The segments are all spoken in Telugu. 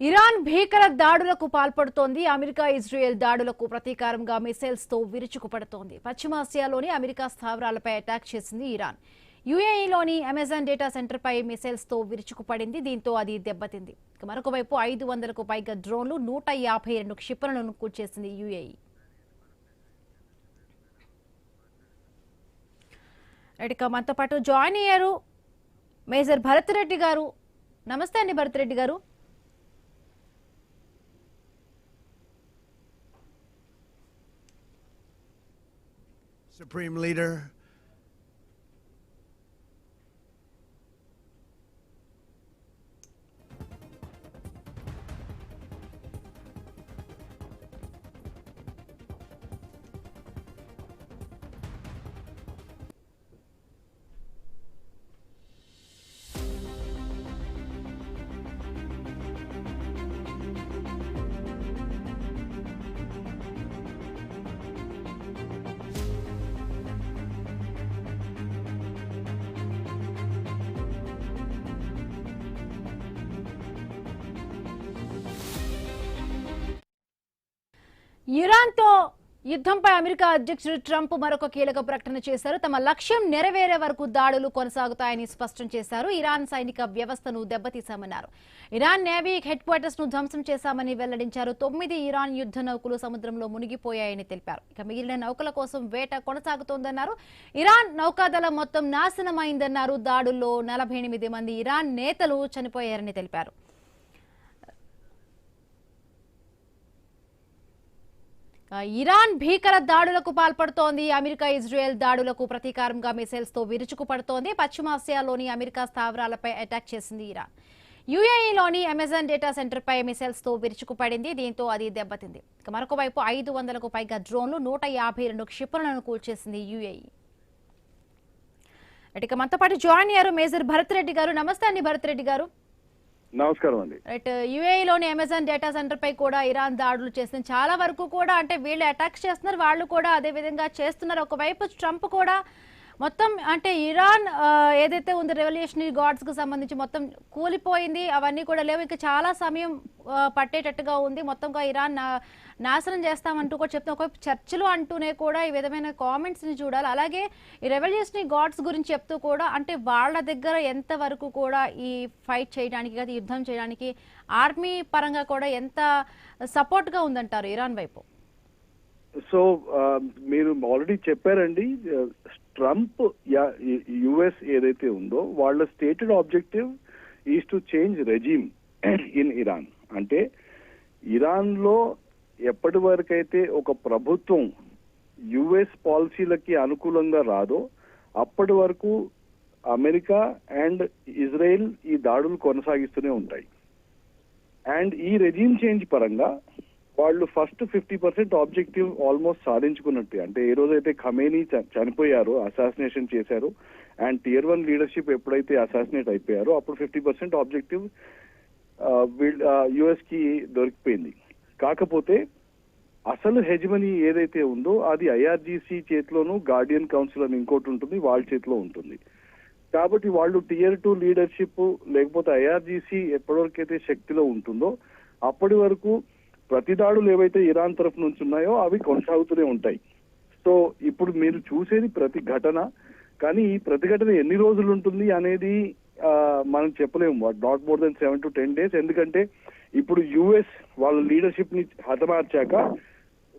ఇరాన్ భీకర దాడులకు పాల్పడుతోంది. అమెరికా ఇజ్రాయెల్ దాడులకు ప్రతీకారంగా మిసైల్స్ తో విరుచుకుపడుతోంది. పశ్చిమాసియాలోని అమెరికా స్థావరాలపై అటాక్ చేసింది ఇరాన్. యుఏఈలోని అమెజాన్ డేటా సెంటర్ పై మిసైల్స్ తో విరుచుకుపడింది. దీంతో అది దెబ్బతింది. మరొక వైపు 500కు పైగా డ్రోన్లు 152 క్షిపణులను కూల్చేసింది యుఏఈ. మనతో పాటు జాయిన్ అయ్యారు మేజర్ భరత్ రెడ్డి గారు. నమస్తే అండి భరత్ రెడ్డి గారు. Supreme Leader, ఇరాన్తో యుద్ధంపై అమెరికా అధ్యక్షుడు ట్రంప్ మరొక కీలక ప్రకటన చేశారు. తమ లక్ష్యం నెరవేరే వరకు దాడులు కొనసాగుతాయని స్పష్టం చేశారు. ఇరాన్ సైనిక వ్యవస్థను దెబ్బతీశామన్నారు. ఇరాన్ నేవీ హెడ్ క్వార్టర్స్ ను ధ్వంసం చేశామని వెల్లడించారు. 9 ఇరాన్ యుద్ధ నౌకలు సముద్రంలో మునిగిపోయాయని తెలిపారు. ఇక మిగిలిన నౌకల కోసం వేట కొనసాగుతోందన్నారు. ఇరాన్ నౌకాదళం మొత్తం నాశనమైందన్నారు. దాడుల్లో 48 మంది ఇరాన్ నేతలు చనిపోయారని తెలిపారు. ఇరాన్ భీకర దాడులకు పాల్పడుతోంది. అమెరికా ఇజ్రాయెల్ దాడులకు ప్రతీకారంగా మిసైల్స్ తో విరుచుకుపడుతోంది. పశ్చిమాసియాలోని అమెరికా స్థావరాలపై అటాక్ చేసింది ఇరాన్. యుఏఈలోని అమెజాన్ డేటా సెంటర్ పై మిసైల్స్ తో విరుచుకుపడింది. దీంతో అది దెబ్బతింది. మరొక వైపు 500కు పైగా డ్రోన్లు 152 క్షిపణులను కూల్చేసింది యుఏఈ. మనతో పాటు జాయిన్ అయ్యారు మేజర్ భరత్ రెడ్డి గారు. నమస్తే అండి భరత్ రెడ్డి గారు. నమస్కారం అండి. యుఏఈలోని అమెజాన్ డేటా సెంటర్ పై కూడా ఇరాన్ దాడులు చేస్తుంది. చాలా వరకు కూడా అంటే వీళ్ళు అటాక్ చేస్తున్నారు, వాళ్ళు కూడా అదే విధంగా చేస్తున్నారు. ఒకవైపు ట్రంప్ కూడా మొత్తం అంటే ఇరాన్ ఏదైతే ఉందో రెవల్యూషనరీ గార్డ్స్ కు సంబంధించి మొత్తం కూలిపోయింది, అవన్నీ కూడా లేవు, ఇంకా చాలా సమయం పట్టేటట్టుగా ఉంది, మొత్తంగా ఇరాన్ నాశనం చేస్తామంటూ కూడా చెప్తున్నా. ఒకవైపు చర్చలు అంటూనే కూడా ఈ విధమైన కామెంట్స్ ని చూడాలి. అలాగే ఈ రెవల్యూషనరీ గార్డ్స్ గురించి చెప్తూ కూడా అంటే వాళ్ళ దగ్గర ఎంత వరకు కూడా ఈ ఫైట్ చేయడానికి కదా యుద్ధం చేయడానికి ఆర్మీ పరంగా కూడా ఎంత సపోర్ట్ గా ఉందంటారు ఇరాన్ వైపు? సో మీరు ఆల్రెడీ చెప్పారండి, ట్రంప్ యుఎస్ ఏదైతే ఉందో వాళ్ళ stated objective is to change regime in Iran. అంటే ఇరాన్ లో ఎప్పటి వరకైతే ఒక ప్రభుత్వం యుఎస్ పాలసీలకి అనుకూలంగా రాదో అప్పటి వరకు అమెరికా అండ్ ఇజ్రాయెల్ ఈ దాడులు కొనసాగిస్తూనే ఉంటాయి. అండ్ ఈ రెజీమ్ చేంజ్ పరంగా వాళ్ళు ఫస్ట్ 50% ఆబ్జెక్టివ్ ఆల్మోస్ట్ సాధించుకున్నట్టే. అంటే ఏ రోజైతే ఖమేనీ చనిపోయారో, అసాసినేషన్ చేశారు, అండ్ Tier 1 లీడర్షిప్ ఎప్పుడైతే అసాసినేట్ అయిపోయారో అప్పుడు 50% ఆబ్జెక్టివ్ యుఎస్ కి దొరికిపోయింది. కాకపోతే అసలు హెజిమనీ ఏదైతే ఉందో అది IRGC చేతిలోనూ, గార్డియన్ కౌన్సిల్ అని ఇంకోటి ఉంటుంది, వాళ్ళ చేతిలో ఉంటుంది. కాబట్టి వాళ్ళు Tier 2 లీడర్షిప్ లేకపోతే IRGC ఎప్పటివరకైతే శక్తిలో ఉంటుందో అప్పటి వరకు ప్రతి దాడులు ఏవైతే ఇరాన్ తరఫు నుంచి ఉన్నాయో అవి కొనసాగుతూనే ఉంటాయి. సో ఇప్పుడు మీరు చూసేది ప్రతి ఘటన, కానీ ఈ ప్రతిఘటన ఎన్ని రోజులు ఉంటుంది అనేది మనం చెప్పలేము. Not more than 7 to 10 days. ఎందుకంటే ఇప్పుడు యుఎస్ వాళ్ళ లీడర్షిప్ ని హతమార్చాక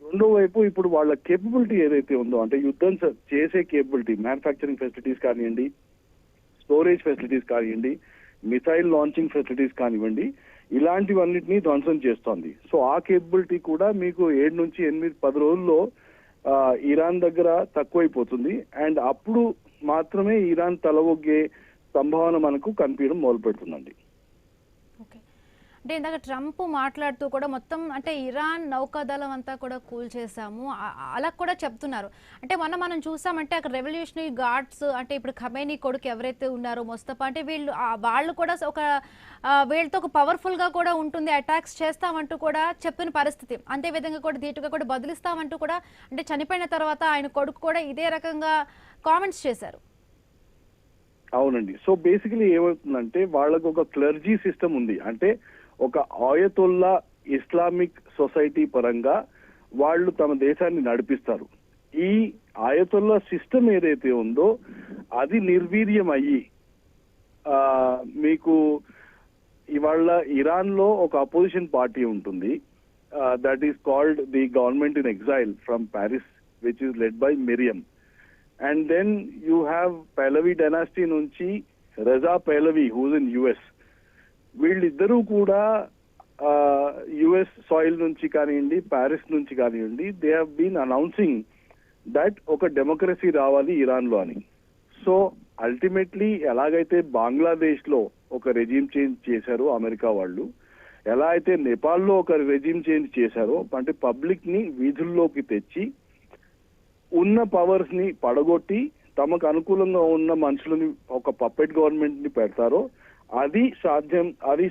రెండో వైపు ఇప్పుడు వాళ్ళ కేపబిలిటీ ఏదైతే ఉందో, అంటే యుద్ధం చేసే కేపబిలిటీ, మ్యానుఫ్యాక్చరింగ్ ఫెసిలిటీస్ కానివ్వండి, స్టోరేజ్ ఫెసిలిటీస్ కానివ్వండి, మిసైల్ లాంచింగ్ ఫెసిలిటీస్ కానివ్వండి, ఇలాంటివన్నిటినీ ధ్వంసం చేస్తోంది. సో ఆ కేపబిలిటీ కూడా మీకు 7 నుంచి 8, 10 రోజుల్లో ఇరాన్ దగ్గర తక్కువైపోతుంది. అండ్ అప్పుడు మాత్రమే ఇరాన్ తలవొగ్గే సంభావన మనకు కనిపించడం మొదలు పెడుతుందండి. అంటే ఇందాక ట్రంప్ మాట్లాడుతూ కూడా మొత్తం అంటే ఇరాన్ నౌకాదళం అంతా కూడా కూల్చేసాము అలా కూడా చెప్తున్నారు. అంటే మనం చూసామంటే అక్కడ రెవల్యూషనరీ గార్డ్స్ అంటే ఇప్పుడు ఖమేనీ కొడుకు ఎవరైతే ఉన్నారో ముస్తఫా, అంటే వాళ్ళు కూడా ఒక వీళ్ళతో ఒక పవర్ఫుల్ గా కూడా ఉంటుంది, అటాక్స్ చేస్తామంటూ కూడా చెప్పిన పరిస్థితి. అంతే విధంగా కూడా ధీటుగా కూడా బదిలిస్తామంటూ కూడా అంటే చనిపోయిన తర్వాత ఆయన కొడుకు కూడా ఇదే రకంగా కామెంట్స్ చేశారు. అవునండి. సో బేసికలీ ఏమవుతుందంటే వాళ్ళకు ఒక క్లర్జీ సిస్టమ్ ఉంది. అంటే ఒక ఆయతుల్లా ఇస్లామిక్ సొసైటీ పరంగా వాళ్ళు తమ దేశాన్ని నడిపిస్తారు. ఈ ఆయతుల్లా సిస్టమ్ ఏదైతే ఉందో అది నిర్వీర్యం అయ్యి మీకు ఇవాళ ఇరాన్ లో ఒక అపోజిషన్ పార్టీ ఉంటుంది, that is called the government in exile from Paris, which is led by Maryam. And then you have Pahlavi dynasty నుంచి Reza Pahlavi who's in US. వీళ్ళిద్దరూ కూడా యుఎస్ సాయిల్ నుంచి కానివ్వండి, ప్యారిస్ నుంచి కానివ్వండి, they have been announcing that ఒక డెమోక్రసీ రావాలి ఇరాన్ లో అని. సో అల్టిమేట్లీ ఎలాగైతే బంగ్లాదేశ్ లో ఒక రెజీమ్ చేంజ్ చేశారో అమెరికా వాళ్ళు, ఎలా అయితే నేపాల్లో ఒక రెజీమ్ చేంజ్ చేశారో, అంటే పబ్లిక్ ని వీధుల్లోకి తెచ్చి ఉన్న పవర్స్ ని పడగొట్టి తమకు అనుకూలంగా ఉన్న మనుషులని ఒక పప్పెట్ గవర్నమెంట్ ని పెడతారో అది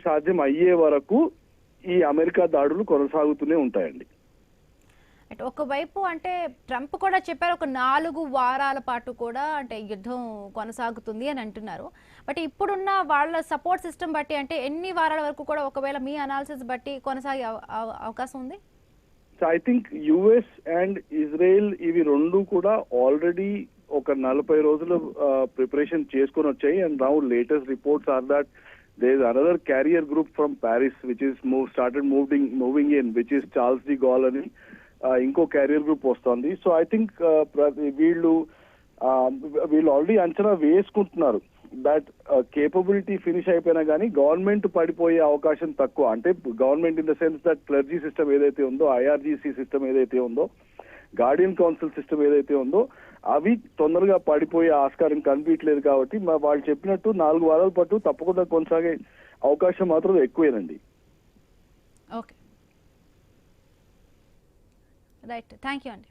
సాధ్యం అయ్యే వరకు ఈ అమెరికా దాడులు కొనసాగుతూనే ఉంటాయండి. ఒకవైపు అంటే ట్రంప్ కూడా చెప్పారు ఒక 4 వారాల పాటు కూడా అంటే యుద్ధం కొనసాగుతుంది అని అంటున్నారు. బట్ ఇప్పుడున్న వాళ్ళ సపోర్ట్ సిస్టమ్ బట్టి అంటే ఎన్ని వారాల వరకు కూడా ఒకవేళ మీ అనాలిసిస్ బట్టి కొనసాగే అవకాశం ఉంది? So I think US and Israel ఇవి రెండు కూడా ఆల్రెడీ ఒక 40 రోజుల ప్రిపరేషన్ చేసుకొని వచ్చాయి. And now latest reports are that there is another carrier group from Paris which is moving in, which is Charles de Gaulle అని ఇంకో క్యారియర్ గ్రూప్ వస్తుంది. సో ఐ థింక్ వీళ్ళు ఆల్రెడీ అంచనా వేసుకుంటున్నారు దట్ కేపబిలిటీ ఫినిష్ అయిపోయినా కానీ గవర్నమెంట్ పడిపోయే అవకాశం తక్కువ. అంటే government in the sense that clergy system ఏదైతే ఉందో, ఐఆర్జీసీ సిస్టమ్ ఏదైతే ఉందో, గార్డియన్ కౌన్సిల్ సిస్టమ్ ఏదైతే ఉందో అవి తొందరగా పడిపోయే ఆస్కారం కనిపించలేదు. కాబట్టి వాళ్ళు చెప్పినట్టు 4 వారాల పాటు తప్పకుండా కొనసాగే అవకాశం మాత్రం ఎక్కువేనండి. ఓకే, రైట్, థ్యాంక్ యూ అండి.